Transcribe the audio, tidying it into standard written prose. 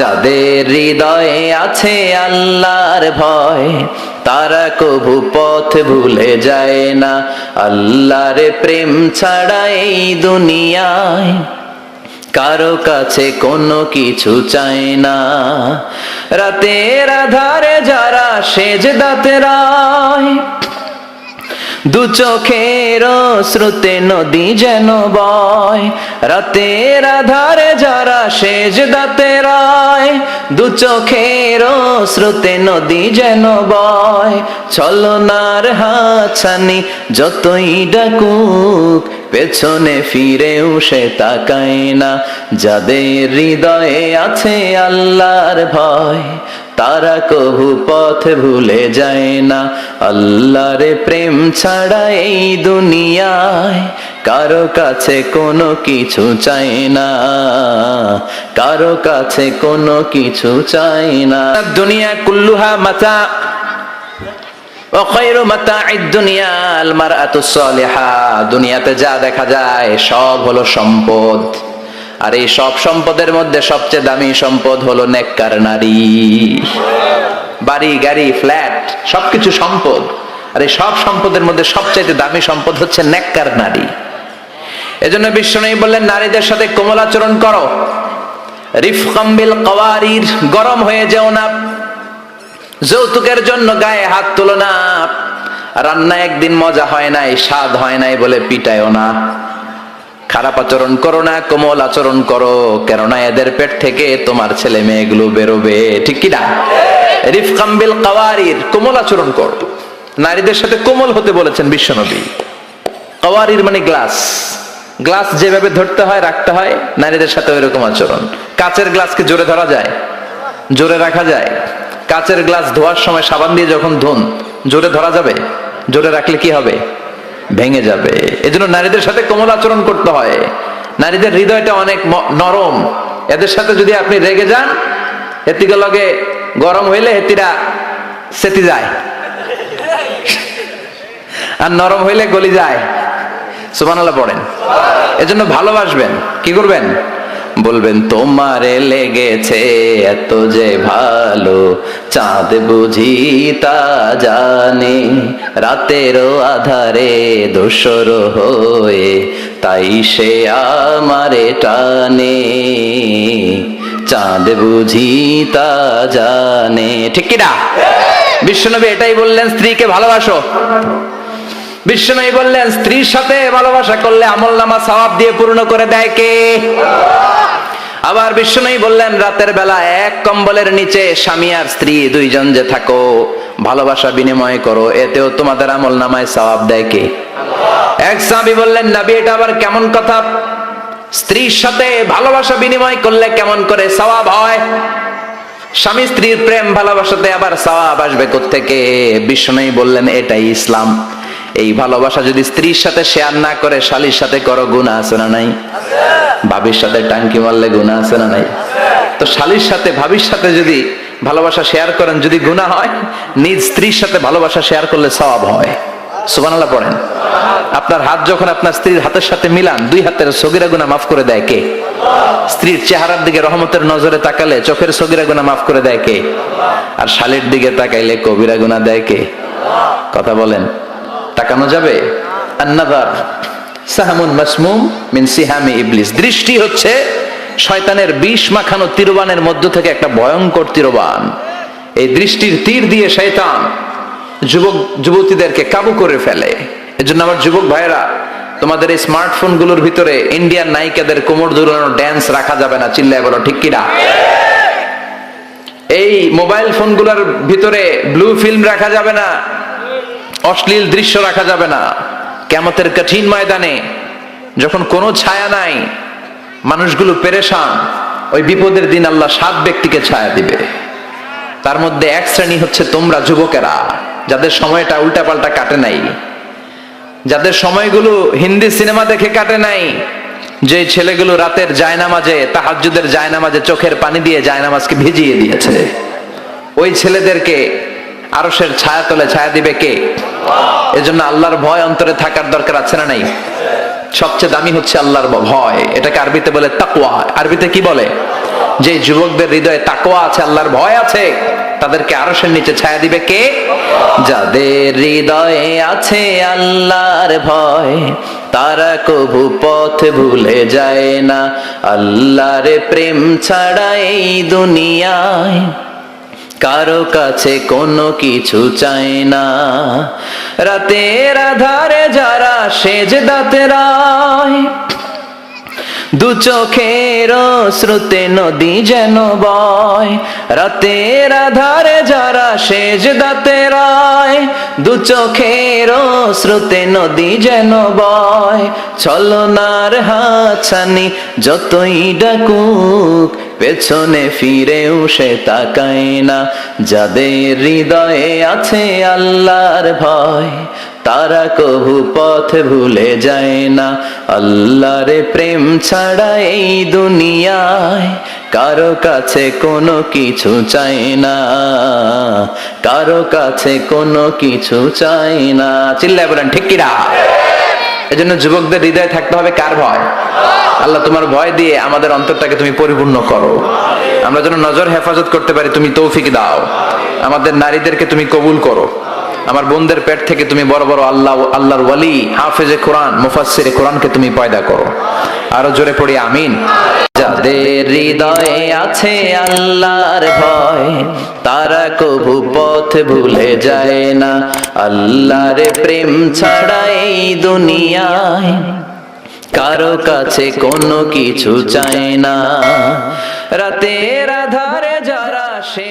যাদের হৃদয়ে আছে আল্লাহর ভয় তারা কভু পথ ভুলে যায় না। আল্লাহর প্রেম ছাড়া এই দুনিয়ায় কারো কাছে কোনো কিছু চায় না। রাতের আধারে যারা সেজদাতে রয় দু চোখের শ্রুতে নদী যেন বয়। রাতের আধারে যারা সেজদাতে রয় দু চোখের শ্রুতে নদী যেন বয়। ছলনার হাতছানি যতই ডাকুক পেছনে ফিরেও সে তাকায় না। যাদের হৃদয়ে আছে আল্লাহর ভয় তারা কভু পথ ভুলে যায় না। আল্লাহর প্রেম ছাড়া এই দুনিয়ায় কারো কাছে কোনো কিছু চায় না, কারো কাছে কোনো কিছু চায় না। দুনিয়া কুল্লুহা মাতা ওয়া খায়রু মাতা'আদ দুনিয়া আল মারআতুস সালিহা। দুনিয়াতে যা দেখা যায় সব হলো সম্পদ, আর এই সব সম্পদের মধ্যে সবচেয়ে দামি সম্পদ হলো নেককার নারী। বাড়ি গাড়ি ফ্ল্যাট সবকিছু সম্পদ, আর এই সব সম্পদের মধ্যে সবচেয়ে দামি সম্পদ হচ্ছে নেককার নারী। এজন্য বিশ্বনবী বললেন নারীদের সাথে কোমল আচরণ করো। রিফকাম বিল কাওয়ারির, গরম হয়ে যেও না। যৌতুকের জন্য গায়ে হাত তুলো না। রান্না একদিন মজা হয় নাই, স্বাদ হয় নাই বলে পিটায়ও না। খারাপ আচরণ করো না, কোমল আচরণ করো, কেননা এদের পেট থেকে তোমার ছেলে মেয়েগুলো বেরোবে, ঠিক কি না? রিফকাম বিল কাওয়ারির, কোমল আচরণ করো। নারীদের সাথে কোমল হতে বলেছেন বিশ্বনবী। কাওয়ারির মানে গ্লাস, গ্লাস যেভাবে ধরতে হয় রাখতে হয়, নারীদের সাথে ওইরকম আচরণ। কাচের গ্লাসকে জোরে ধরা যায়? জোরে রাখা যায়? কাচের গ্লাস ধোয়ার সময় সাবান দিয়ে যখন ধুন, জোরে ধরা যাবে? জোরে রাখলে কি হবে? ভেঙে যাবে। এজন্য নারীদের সাথে কোমল আচরণ করতে হয়। নারীদের হৃদয়টা অনেক নরম, এদের সাথে যদি আপনি রেগে যান, হেতিকে লগে গরম হইলে হেতিরা সেতি যায়, আর নরম হইলে গলি যায়। সুবহানাল্লাহ পড়েন। এজন্য ভালোবাসবেন, কি করবেন? বলবেন তোমারে লেগেছে এত যে ভালো, চাঁদ বুঝি তা জানে, রাতেরও আধারে দোসর হয়ে তাই সে আমারে টানে, চাঁদ বুঝি তা জানে, ঠিক কি না? বিশ্বনবী এটাই বললেন, স্ত্রীকে ভালোবাসো। বিশ্বনবী বললেন স্ত্রীর সাথে ভালোবাসা করলে আমলনামা সওয়াব দিয়ে পূর্ণ করে দেয় কে? আবার বিশ্বনবী বললেন রাতের বেলা এক কম্বলের নিচে স্বামী আর স্ত্রী দুইজন যে থাকো, ভালোবাসা বিনিময় করো, এতেও তোমাদের আমলনামায় সওয়াব দেয় কে? এক সাহাবী বললেন নবী এটা আবার কেমন কথা, স্ত্রীর সাথে ভালোবাসা বিনিময় করলে কেমন করে সওয়াব হয়? স্বামী স্ত্রীর প্রেম ভালোবাসাতে আবার সওয়াব আসবে কোত্থেকে? বিশ্বনবী বললেন এটাই ইসলাম। এই ভালোবাসা যদি স্ত্রীর সাথে শেয়ার না করে শালীর সাথে করো, গুনাহ আছে না নাই? ভাবির সাথে টাঙ্কি মারলে গুনাহ আছে না নাই? তো শালীর সাথে ভাবির সাথে যদি ভালোবাসা শেয়ার করেন, যদি গুনাহ হয়, নিজ স্ত্রীর সাথে ভালোবাসা শেয়ার করলে সওয়াব হয়। সুবহানাল্লাহ পড়েন। আপনার হাত যখন আপনার স্ত্রীর হাতের সাথে মিলান, দুই হাতের সগীরা গুনাহ মাফ করে দেয় কে? স্ত্রীর চেহারার দিকে রহমতের নজরে তাকালে চোখের সগীরা গুনাহ মাফ করে দেয় কে? আর শালীর দিকে তাকাইলে কবিরা গুনাহ দেয় কে? কথা বলেন, তাকানো যাবে? আন-নাযার সাহমুন মাসমুম মিন সিহামি ইবলিস। দৃষ্টি হচ্ছে শয়তানের বিষ মাখানো তীরবানের মধ্য থেকে একটা ভয়ঙ্কর তীরবান। এই দৃষ্টির তীর দিয়ে শয়তান যুবক যুবতীদেরকে কাবু করে ফেলে। এজন্য আমার যুবক ভাইয়েরা, তোমাদের এই স্মার্টফোন গুলোর ভিতরে ইন্ডিয়ান নায়িকাদের কোমর দুলানো ড্যান্স রাখা যাবে না, চিল্লায় বলো ঠিক কিনা? এই মোবাইল ফোনগুলোর ভিতরে ব্লু ফিল্ম রাখা যাবে না, অশ্লীল দৃশ্য রাখা যাবে না। কিয়ামতের কঠিন ময়দানে যখন কোনো ছায়া নাই, মানুষগুলো পেরেশান, ওই বিপদের দিন আল্লাহ 7 ব্যক্তিকে ছায়া দিবে। তার মধ্যে এক শ্রেণী হচ্ছে তোমরা যুবকেরা, যাদের সময়টা উল্টাপাল্টা কাটে নাই, যাদের সময়গুলো হিন্দি সিনেমা দেখে কাটে নাই, যে ছেলেগুলো রাতের জায়নামাজে, তাহাজ্জুদের জায়নামাজে চোখের পানি দিয়ে জায়নামাজকে ভিজিয়ে দিয়েছে, ওই ছেলেদেরকে আরশের ছায়া তলে ছায়া দিবে কে? এজন্য আল্লাহর ভয় অন্তরে থাকার দরকার আছে না নাই? সবচেয়ে দামি হচ্ছে আল্লাহর ভয়। এটাকে আরবিতে বলে তাকওয়া। আরবিতে কি বলে? যে যুবকদের হৃদয়ে তাকওয়া আছে, আল্লাহর ভয় আছে, তাদেরকে আরশের নিচে ছায়া দিবে কে? যাদের হৃদয়ে আছে আল্লাহর ভয়, তারা কভু পথ ভুলে যায় না। আল্লাহর প্রেম ছাড়া এই দুনিয়ায় কারো কাছে কোনো কিছু চায় না। রাতের আধারে যারা সেজদাতে রায়, দু চোখের শ্রুতে নদী যেন বয়। রাতের আধারে যারা সেজদাতে রায়, দু চোখের শ্রুতে নদী যেন বয়। ছলনার হাতছানি যতই ডাকুক, পেছনে ফিরেও সে তাকায় না। যাদের হৃদয়ে আছে আল্লাহর ভয়, তারা কভু পথ ভুলে যায় না। আল্লাহর প্রেম ছাড়া এই দুনিয়ায় কারো কাছে কোনো কিছু চাই না, কারো কাছে কোনো কিছু চাই না। চিল্লায় বলেন ঠিক কিনা? এজন্য যুবকদের হৃদয়ে থাকতে হবে কার ভয়? আল্লাহ, তোমার ভয় দিয়ে আমাদের অন্তরটাকে তুমি পরিপূর্ণ করো। আমরা যেন নজর হেফাজত করতে পারি, তুমি তৌফিক দাও। আমাদের নারীদেরকে তুমি কবুল করো। আমার বোনদের পেট থেকে তুমি বড় বড় আল্লাহর ওয়ালি, হাফেজে কোরআন, মুফাসসিরে কোরআনকে তুমি পয়দা করো। আরো জোরে পড়ি আমিন। যাদের হৃদয়ে আছে আল্লাহর ভয়, তারা কভু পথ ভুলে যায় না। আল্লাহর প্রেম ছাড়া এই দুনিয়ায় কারো কাছে কোনো কিছু চায় না। রাতের আধারে যারা সে